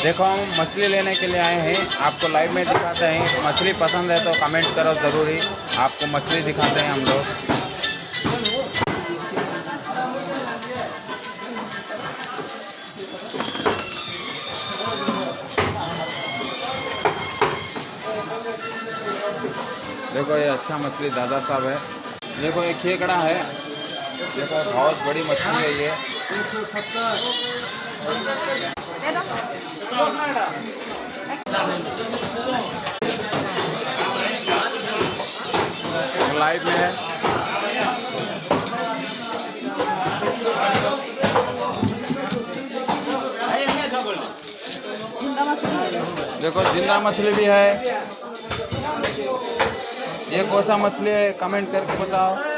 देखो हम मछली लेने के लिए आए हैं, आपको लाइव में दिखाते हैं। मछली पसंद है तो कमेंट करो ज़रूरी, आपको मछली दिखाते हैं हम लोग। देखो ये अच्छा मछली दादा साहब है। देखो ये खेकड़ा है, देखो बहुत बड़ी मछली है ये। लाइव में है। देखो जिंदा मछली भी है। ये कौन सा मछली है कमेंट करके बताओ।